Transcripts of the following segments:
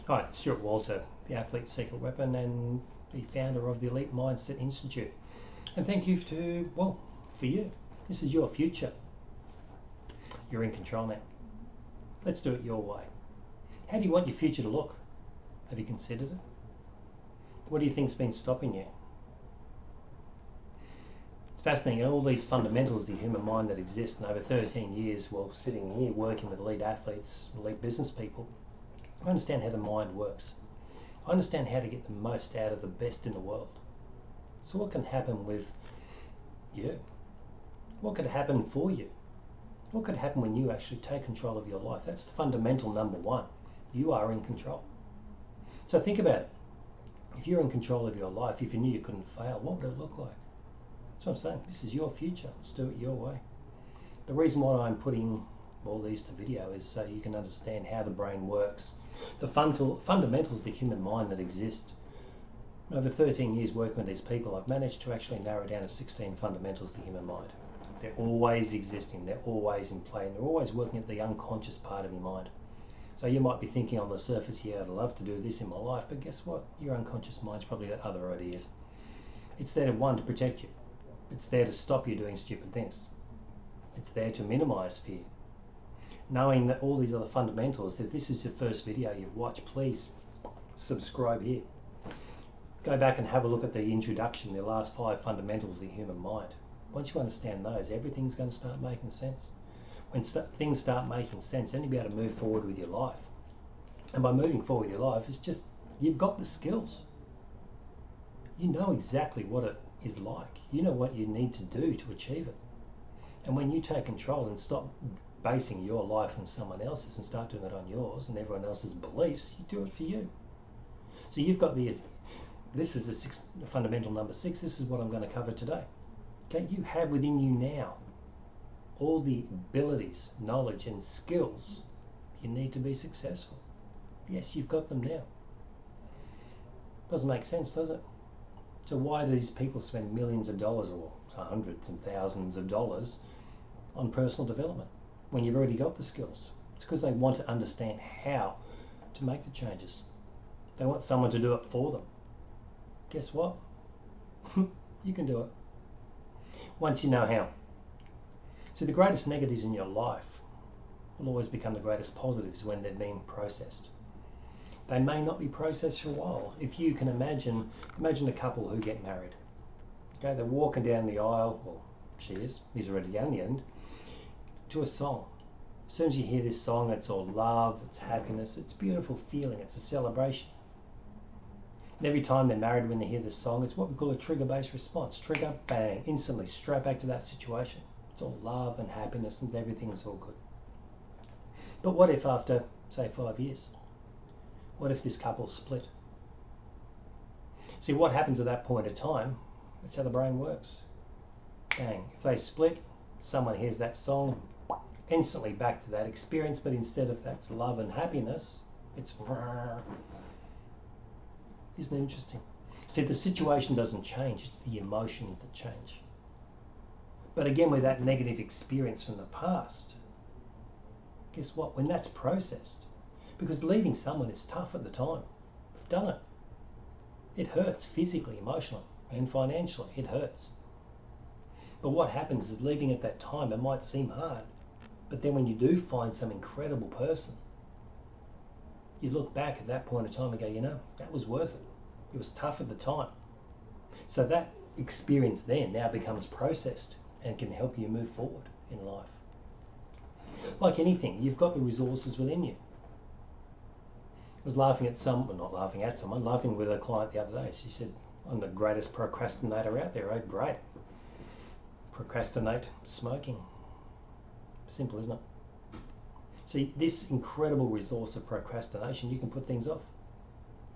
Hi, Stuart Walter, the athlete's secret weapon and the founder of the Elite Mindset Institute. And thank you for you. This is your future. You're in control now. Let's do it your way. How do you want your future to look? Have you considered it? What do you think's been stopping you? It's fascinating, all these fundamentals of the human mind that exist, and over 13 years while sitting here working with elite athletes, elite business people, I understand how the mind works. I understand how to get the most out of the best in the world. So what can happen with you? What could happen for you? What could happen when you actually take control of your life? That's the fundamental number one. You are in control. So think about it. If you're in control of your life, if you knew you couldn't fail, what would it look like? That's what I'm saying. This is your future. Let's do it your way. The reason why I'm putting all these to video is so you can understand how the brain works, the fundamentals of the human mind that exist. Over 13 years working with these people, I've managed to actually narrow down to 16 fundamentals of the human mind. They're always existing, they're always in play, and they're always working at the unconscious part of your mind. So you might be thinking on the surface, yeah, I'd love to do this in my life, but guess what? Your unconscious mind's probably got other ideas. It's there to protect you. It's there to stop you doing stupid things. It's there to minimize fear. Knowing that all these other fundamentals, if this is your first video you've watched, please subscribe here. Go back and have a look at the introduction, the last 5 fundamentals of the human mind. Once you understand those, everything's going to start making sense. When things start making sense, then you'll be able to move forward with your life. And by moving forward with your life, it's just, you've got the skills. You know exactly what it is like. You know what you need to do to achieve it. And when you take control and stop basing your life on someone else's and start doing it on yours and everyone else's beliefs, you do it for you. So you've got this is the fundamental number 6. This is what I'm going to cover today. Okay, you have within you now all the abilities, knowledge and skills you need to be successful. Yes, you've got them now. Doesn't make sense, does it? So why do these people spend millions of dollars or hundreds and thousands of dollars on personal development when you've already got the skills? It's because they want to understand how to make the changes. They want someone to do it for them. Guess what? You can do it once you know how. So the greatest negatives in your life will always become the greatest positives when they're being processed. They may not be processed for a while. If you can imagine a couple who get married. Okay, they're walking down the aisle, well, he's already down the end, to a song. As soon as you hear this song, it's all love, it's happiness, it's a beautiful feeling, it's a celebration. And every time they're married, when they hear this song, it's what we call a trigger-based response. Trigger, bang, instantly, straight back to that situation. It's all love and happiness and everything's all good. But what if after, say, 5 years? What if this couple split? See, what happens at that point of time, that's how the brain works. Bang, if they split, someone hears that song, instantly back to that experience, but instead of that's love and happiness, it's Isn't it interesting? See, the situation doesn't change, it's the emotions that change. But again, with that negative experience from the past, guess what? When that's processed, because leaving someone is tough at the time. We've done it. It hurts physically, emotionally, and financially. It hurts. But what happens is leaving at that time, it might seem hard. But then when you do find some incredible person, you look back at that point of time and go, you know, that was worth it. It was tough at the time. So that experience then now becomes processed and can help you move forward in life. Like anything, you've got the resources within you. I was laughing with a client the other day. She said, I'm the greatest procrastinator out there. Oh, great. Procrastinate smoking. Simple, isn't it? See, this incredible resource of procrastination, you can put things off.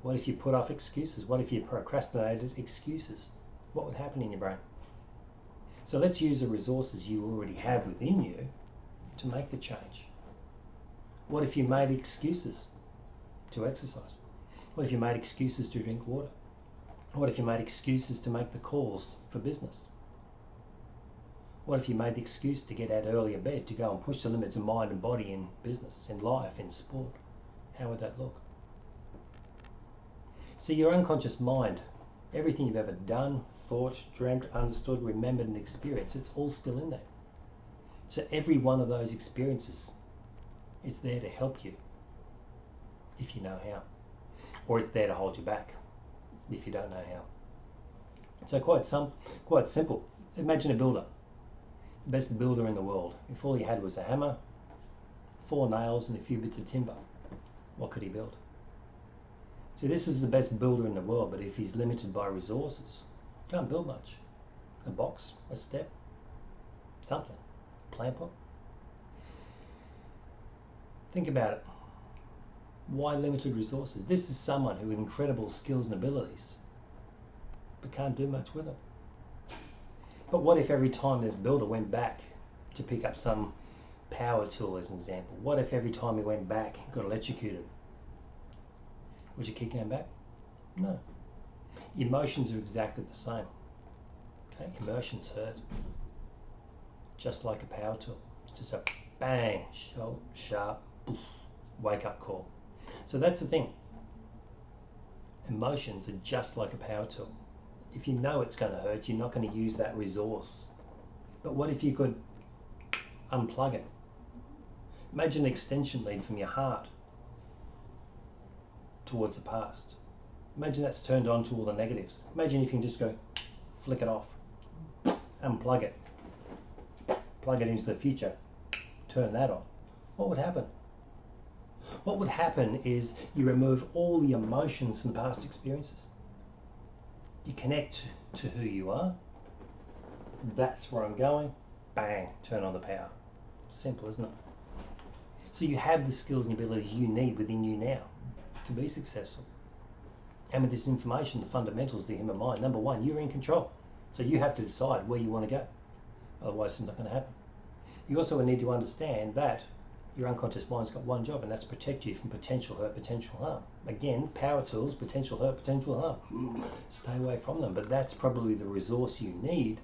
What if you put off excuses? What if you procrastinated excuses? What would happen in your brain? So let's use the resources you already have within you to make the change. What if you made excuses to exercise? What if you made excuses to drink water? What if you made excuses to make the calls for business? What if you made the excuse to get out earlier bed, to go and push the limits of mind and body in business, in life, in sport? How would that look? So your unconscious mind, everything you've ever done, thought, dreamt, understood, remembered and experienced, it's all still in there. So every one of those experiences, it's there to help you if you know how, or it's there to hold you back if you don't know how. So quite simple. Imagine a builder, the best builder in the world. If all he had was a hammer, 4 nails and a few bits of timber, what could he build? So this is the best builder in the world, but if he's limited by resources, can't build much. A box, a step, something, plant pot. Think about it. Why limited resources? This is someone who has incredible skills and abilities, but can't do much with them. But what if every time this builder went back to pick up some power tool as an example? What if every time he went back he got electrocuted? Would you keep going back? No. Emotions are exactly the same. Okay? Emotions hurt. Just like a power tool. It's just a bang, sharp, wake up call. So that's the thing. Emotions are just like a power tool. If you know it's going to hurt, you're not going to use that resource. But what if you could unplug it? Imagine an extension lead from your heart towards the past. Imagine that's turned on to all the negatives. Imagine if you can just go flick it off, unplug it, plug it into the future, turn that on. What would happen? What would happen is you remove all the emotions from past experiences. You connect to who you are. That's where I'm going. Bang, turn on the power. Simple, isn't it? So you have the skills and abilities you need within you now to be successful. And with this information, the fundamentals of the human mind, number one, you're in control. So you have to decide where you want to go. Otherwise, it's not going to happen. You also need to understand that your unconscious mind's got one job, and that's to protect you from potential hurt, potential harm. Again, power tools, potential hurt, potential harm. Stay away from them, but that's probably the resource you need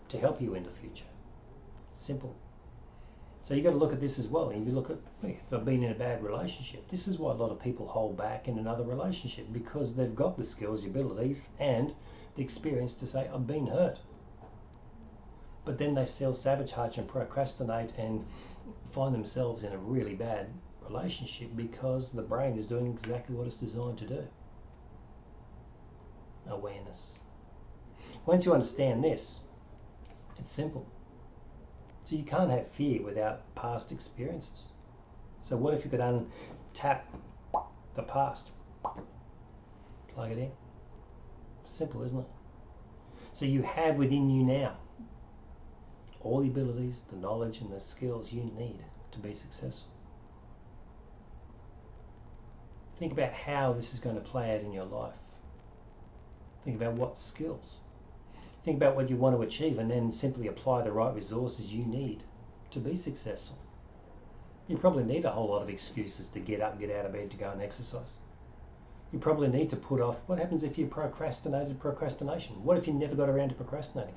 to help you in the future. Simple. So you've got to look at this as well. And if you look at, if I've been in a bad relationship, this is why a lot of people hold back in another relationship, because they've got the skills, the abilities, and the experience to say, I've been hurt. But then they self-sabotage and procrastinate and find themselves in a really bad relationship because the brain is doing exactly what it's designed to do. Awareness. Once you understand this, it's simple. So you can't have fear without past experiences. So what if you could untap the past? Plug it in. Simple, isn't it? So you have within you now all the abilities, the knowledge and the skills you need to be successful. Think about how this is going to play out in your life. Think about what skills. Think about what you want to achieve and then simply apply the right resources you need to be successful. You probably need a whole lot of excuses to get up, get out of bed, to go and exercise. You probably need to put off. What happens if you procrastinated procrastination? What if you never got around to procrastinating?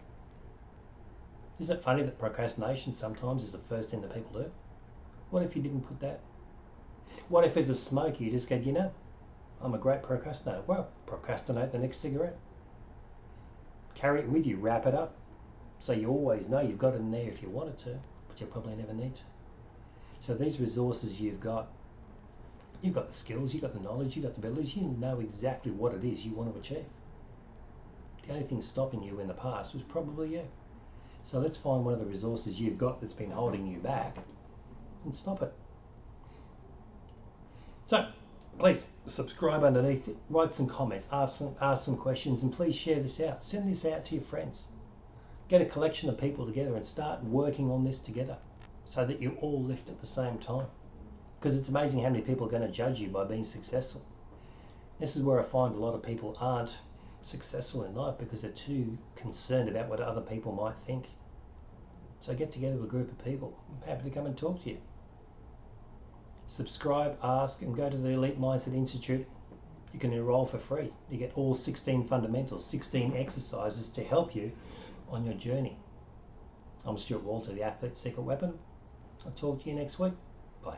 Isn't it funny that procrastination sometimes is the first thing that people do? What if you didn't put that? What if as a smoker you just go, you know, I'm a great procrastinator. Well, procrastinate the next cigarette. Carry it with you, wrap it up. So you always know you've got it in there if you wanted to, but you probably never need to. So these resources you've got the skills, you've got the knowledge, you've got the abilities, you know exactly what it is you want to achieve. The only thing stopping you in the past was probably you. So let's find one of the resources you've got that's been holding you back and stop it. So please subscribe underneath it, write some comments, ask some questions, and please share this out. Send this out to your friends. Get a collection of people together and start working on this together so that you all lift at the same time. Because it's amazing how many people are going to judge you by being successful. This is where I find a lot of people aren't successful in life because they're too concerned about what other people might think. So get together with a group of people. I'm happy to come and talk to you. Subscribe, ask, and go to the Elite Mindset Institute. You can enroll for free. You get all 16 fundamentals, 16 exercises to help you on your journey. I'm Stuart Walter, the Athlete's Secret Weapon. I'll talk to you next week. Bye.